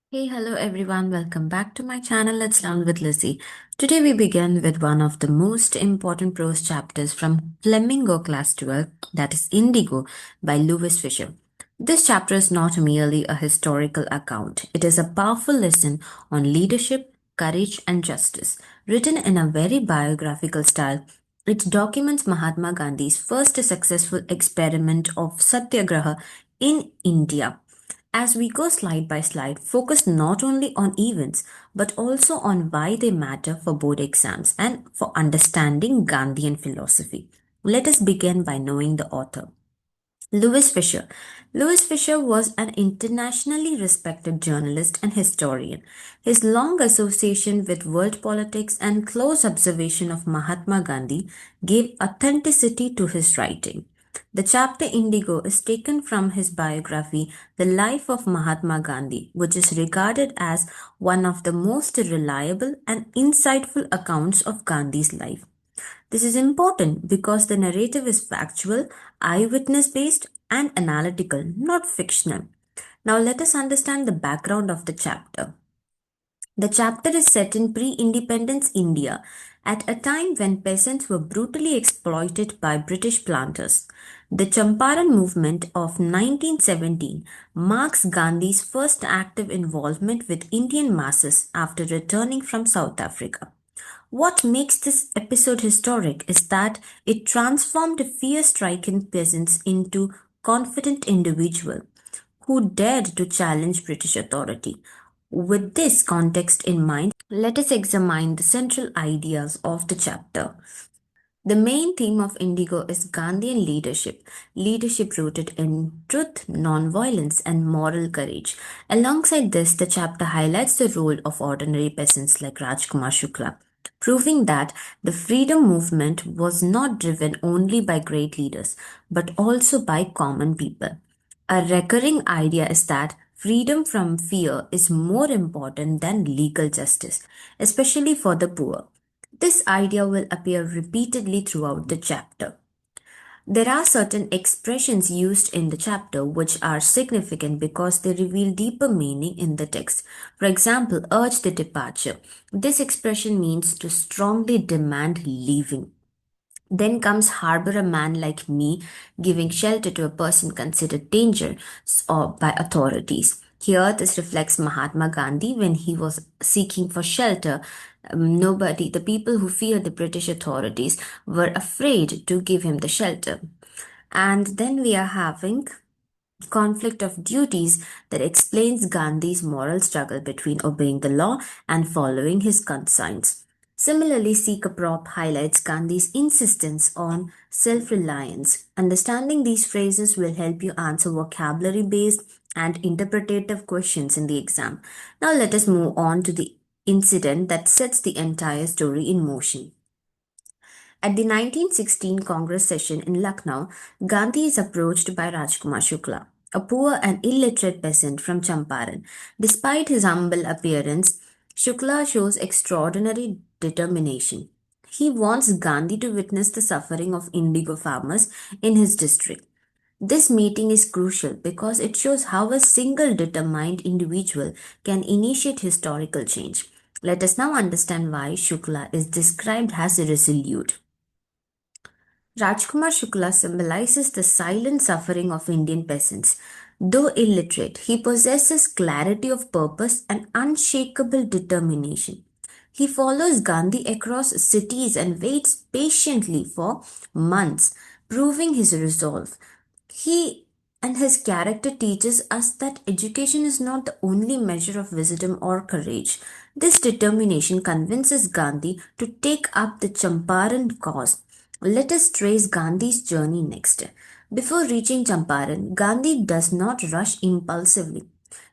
Hey, hello everyone. Welcome back to my channel. Let's learn with Lizzie. Today we begin with one of the most important prose chapters from Flamingo Class 12, that is Indigo by Louis Fischer. This chapter is not merely a historical account. It is a powerful lesson on leadership, courage, and justice. Written in a very biographical style, it documents Mahatma Gandhi's first successful experiment of Satyagraha in India. As we go slide by slide, focus not only on events but also on why they matter for board exams and for understanding Gandhian philosophy. Let us begin by knowing the author. Louis Fischer. Louis Fischer was an internationally respected journalist and historian. His long association with world politics and close observation of Mahatma Gandhi gave authenticity to his writing. The chapter Indigo is taken from his biography, The Life of Mahatma Gandhi, which is regarded as one of the most reliable and insightful accounts of Gandhi's life. This is important because the narrative is factual, eyewitness based, and analytical, not fictional. Now, let us understand the background of the chapter. The chapter is set in pre independence India at a time when peasants were brutally exploited by British planters. The Champaran movement of 1917 marks Gandhi's first active involvement with Indian masses after returning from South Africa. What makes this episode historic is that it transformed fear-stricken peasants into confident individuals who dared to challenge British authority. With this context in mind, let us examine the central ideas of the chapter. The main theme of Indigo is Gandhian leadership, leadership rooted in truth, non-violence, and moral courage. Alongside this, the chapter highlights the role of ordinary peasants like Rajkumar Shukla, proving that the freedom movement was not driven only by great leaders, but also by common people. A recurring idea is that freedom from fear is more important than legal justice, especially for the poor. This idea will appear repeatedly throughout the chapter. There are certain expressions used in the chapter which are significant because they reveal deeper meaning in the text. For example, urge the departure. This expression means to strongly demand leaving. Then comes harbor a man like me, giving shelter to a person considered dangerous or by authorities. Here, this reflects Mahatma Gandhi when he was seeking for shelter. The people who feared the British authorities were afraid to give him the shelter. And then we are having conflict of duties that explains Gandhi's moral struggle between obeying the law and following his conscience. Similarly, Seek Prop highlights Gandhi's insistence on self reliance. Understanding these phrases will help you answer vocabulary based and interpretative questions in the exam. Now, let us move on to the incident that sets the entire story in motion. At the 1916 Congress session in Lucknow, Gandhi is approached by Rajkumar Shukla, a poor and illiterate peasant from Champaran. Despite his humble appearance, Shukla shows extraordinary determination. He wants Gandhi to witness the suffering of indigo farmers in his district. This meeting is crucial because it shows how a single determined individual can initiate historical change. Let us now understand why Shukla is described as resolute. Rajkumar Shukla symbolizes the silent suffering of Indian peasants. Though illiterate, he possesses clarity of purpose and unshakable determination. He follows Gandhi across cities and waits patiently for months, proving his resolve. He and his character teaches us that education is not the only measure of wisdom or courage. This determination convinces Gandhi to take up the Champaran cause. Let us trace Gandhi's journey next. Before reaching Champaran, Gandhi does not rush impulsively.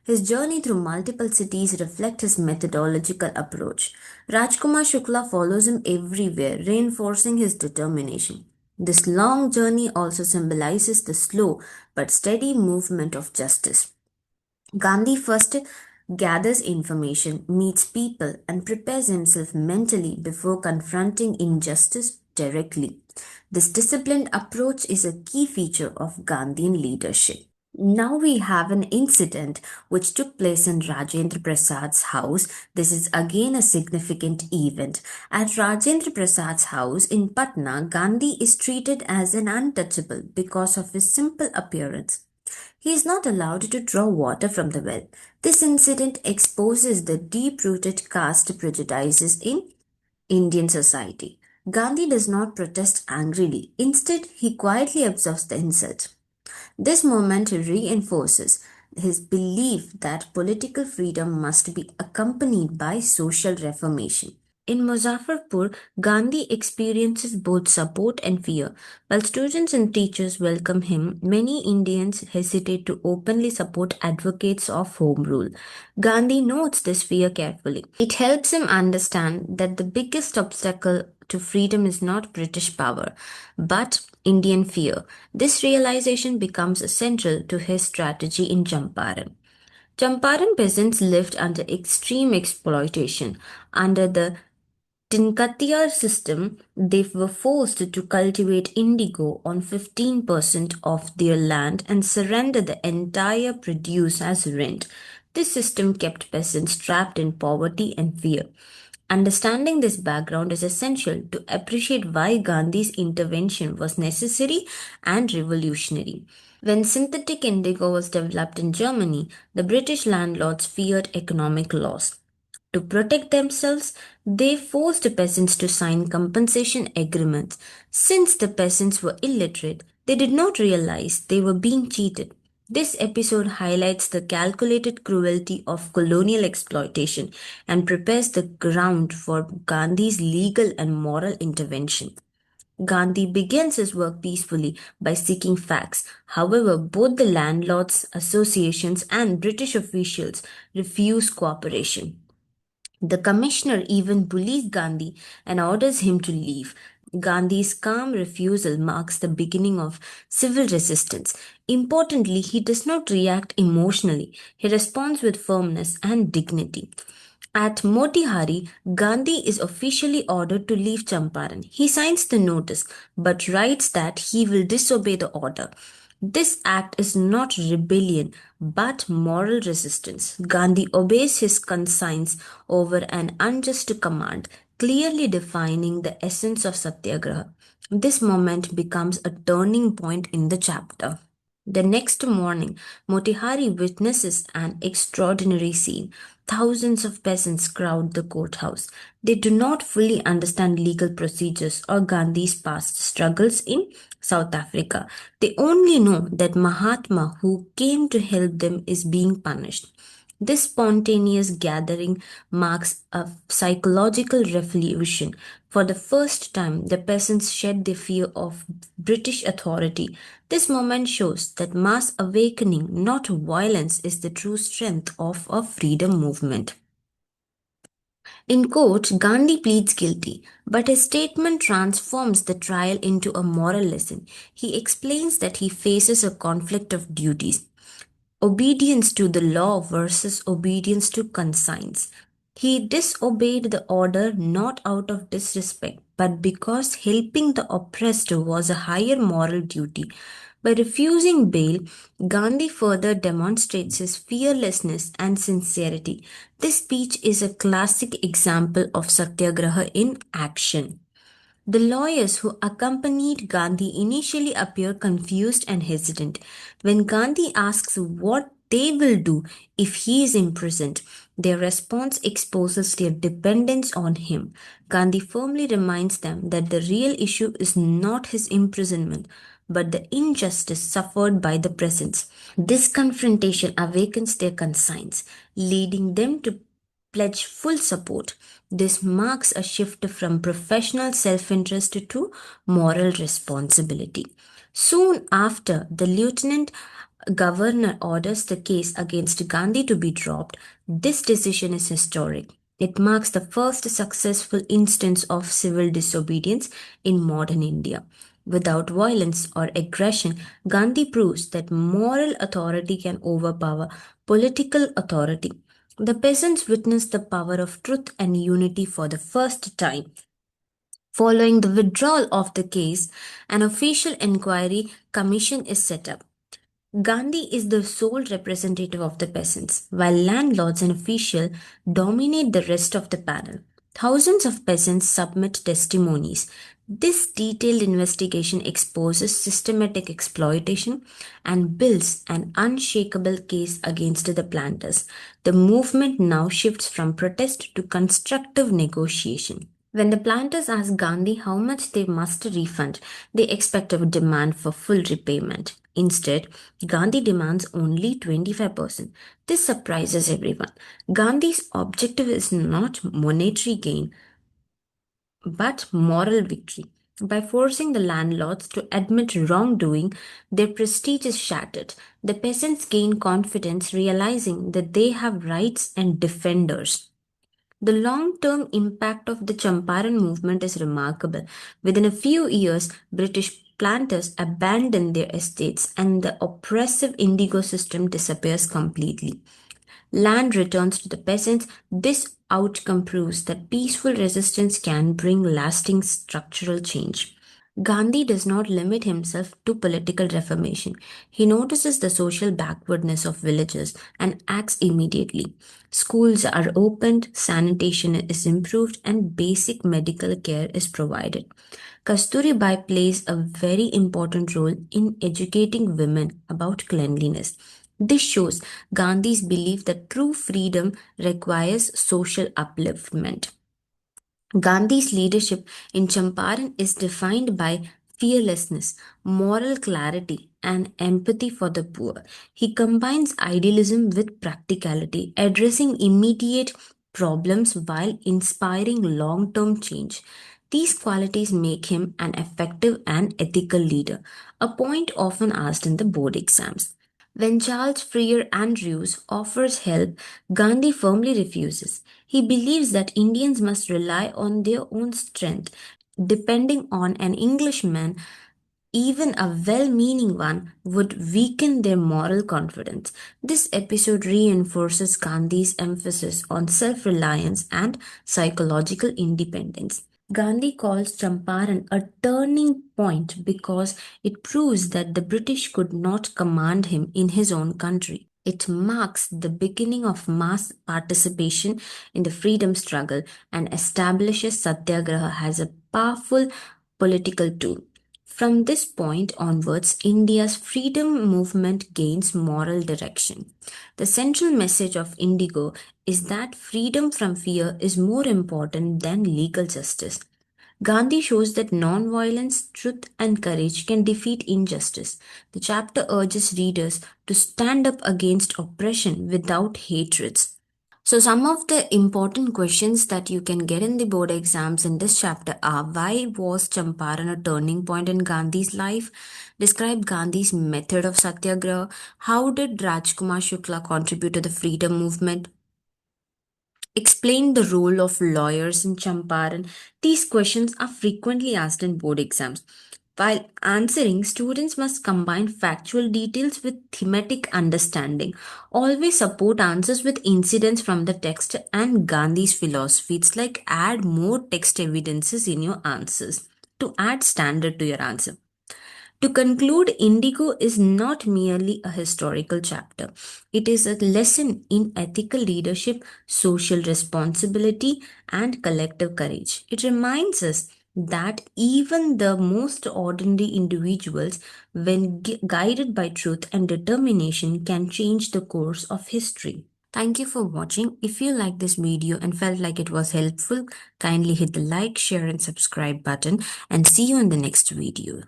His journey through multiple cities reflects his methodological approach. Rajkumar Shukla follows him everywhere, reinforcing his determination. This long journey also symbolizes the slow but steady movement of justice. Gandhi first gathers information, meets people, and prepares himself mentally before confronting injustice directly. This disciplined approach is a key feature of Gandhian leadership. Now we have an incident which took place in Rajendra Prasad's house. This is again a significant event. At Rajendra Prasad's house in Patna, Gandhi is treated as an untouchable because of his simple appearance. He is not allowed to draw water from the well. This incident exposes the deep rooted caste prejudices in Indian society. Gandhi does not protest angrily. Instead, he quietly observes the insult. This moment reinforces his belief that political freedom must be accompanied by social reformation. In Muzaffarpur, Gandhi experiences both support and fear. While students and teachers welcome him, many Indians hesitate to openly support advocates of home rule. Gandhi notes this fear carefully. It helps him understand that the biggest obstacle to freedom is not British power, but Indian fear. This realization becomes central to his strategy in Champaran. Champaran peasants lived under extreme exploitation. Under the Tinkatia system, they were forced to cultivate indigo on 15% of their land and surrender the entire produce as rent. This system kept peasants trapped in poverty and fear. Understanding this background is essential to appreciate why Gandhi's intervention was necessary and revolutionary. When synthetic indigo was developed in Germany, the British landlords feared economic loss. To protect themselves, they forced peasants to sign compensation agreements. Since the peasants were illiterate, they did not realize they were being cheated. This episode highlights the calculated cruelty of colonial exploitation and prepares the ground for Gandhi's legal and moral intervention. Gandhi begins his work peacefully by seeking facts. However, both the landlords, associations, and British officials refuse cooperation. The commissioner even bullies Gandhi and orders him to leave. Gandhi's calm refusal marks the beginning of civil resistance. Importantly, he does not react emotionally, he responds with firmness and dignity. At Motihari, Gandhi is officially ordered to leave Champaran. He signs the notice but writes that he will disobey the order. This act is not rebellion but moral resistance. Gandhi obeys his conscience over an unjust command, clearly defining the essence of Satyagraha. This moment becomes a turning point in the chapter. The next morning, Motihari witnesses an extraordinary scene. Thousands of peasants crowd the courthouse. They do not fully understand legal procedures or Gandhi's past struggles in South Africa. They only know that Mahatma, who came to help them, is being punished. This spontaneous gathering marks a psychological revolution. For the first time, the peasants shed their fear of British authority. This moment shows that mass awakening, not violence, is the true strength of a freedom movement. In court, Gandhi pleads guilty, but his statement transforms the trial into a moral lesson. He explains that he faces a conflict of duties, obedience to the law versus obedience to conscience. He disobeyed the order not out of disrespect, but because helping the oppressed was a higher moral duty. By refusing bail, Gandhi further demonstrates his fearlessness and sincerity. This speech is a classic example of Satyagraha in action. The lawyers who accompanied Gandhi initially appear confused and hesitant. When Gandhi asks what they will do if he is imprisoned, their response exposes their dependence on him. Gandhi firmly reminds them that the real issue is not his imprisonment, but the injustice suffered by the presence. This confrontation awakens their conscience, leading them to pledge full support. This marks a shift from professional self interest to moral responsibility. Soon after, the lieutenant governor orders the case against Gandhi to be dropped. This decision is historic. It marks the first successful instance of civil disobedience in modern India. Without violence or aggression, Gandhi proves that moral authority can overpower political authority. The peasants witnessed the power of truth and unity for the first time. Following the withdrawal of the case, an official inquiry commission is set up. Gandhi is the sole representative of the peasants, while landlords and officials dominate the rest of the panel. Thousands of peasants submit testimonies. This detailed investigation exposes systematic exploitation and builds an unshakable case against the planters. The movement now shifts from protest to constructive negotiation. When the planters ask Gandhi how much they must refund, they expect a demand for full repayment. Instead, Gandhi demands only 25%. This surprises everyone. Gandhi's objective is not monetary gain, but moral victory. By forcing the landlords to admit wrongdoing, their prestige is shattered. The peasants gain confidence, realizing that they have rights and defenders. The long term impact of the Champaran movement is remarkable. Within a few years, British planters abandon their estates and the oppressive indigo system disappears completely. Land returns to the peasants. This outcome proves that peaceful resistance can bring lasting structural change. Gandhi does not limit himself to political reformation. He notices the social backwardness of villages and acts immediately. Schools are opened, sanitation is improved, and basic medical care is provided. Kasturibai plays a very important role in educating women about cleanliness. This shows Gandhi's belief that true freedom requires social upliftment. Gandhi's leadership in Champaran is defined by fearlessness, moral clarity, and empathy for the poor. He combines idealism with practicality, addressing immediate problems while inspiring long term change. These qualities make him an effective and ethical leader, a point often asked in the board exams. When Charles Freer Andrews offers help, Gandhi firmly refuses. He believes that Indians must rely on their own strength. Depending on an Englishman, even a well meaning one, would weaken their moral confidence. This episode reinforces Gandhi's emphasis on self reliance and psychological independence. Gandhi calls Champaran a turning point because it proves that the British could not command him in his own country. It marks the beginning of mass participation in the freedom struggle and establishes Satyagraha as a powerful political tool. From this point onwards, India's freedom movement gains moral direction. The central message of Indigo is that freedom from fear is more important than legal justice. Gandhi shows that non-violence, truth, and courage can defeat injustice. The chapter urges readers to stand up against oppression without hatreds. So, some of the important questions that you can get in the board exams in this chapter are: why was Champaran a turning point in Gandhi's life? Describe Gandhi's method of Satyagraha. How did Rajkumar Shukla contribute to the freedom movement? Explain the role of lawyers in Champaran. These questions are frequently asked in board exams. While answering, students must combine factual details with thematic understanding. Always support answers with incidents from the text and Gandhi's philosophy. It's like add more text evidences in your answers to add standard to your answer. To conclude, Indigo is not merely a historical chapter. It is a lesson in ethical leadership, social responsibility, and collective courage. It reminds us that even the most ordinary individuals, when guided by truth and determination, can change the course of history. Thank you for watching. If you liked this video and felt like it was helpful, kindly hit the like, share, and subscribe button, and see you in the next video.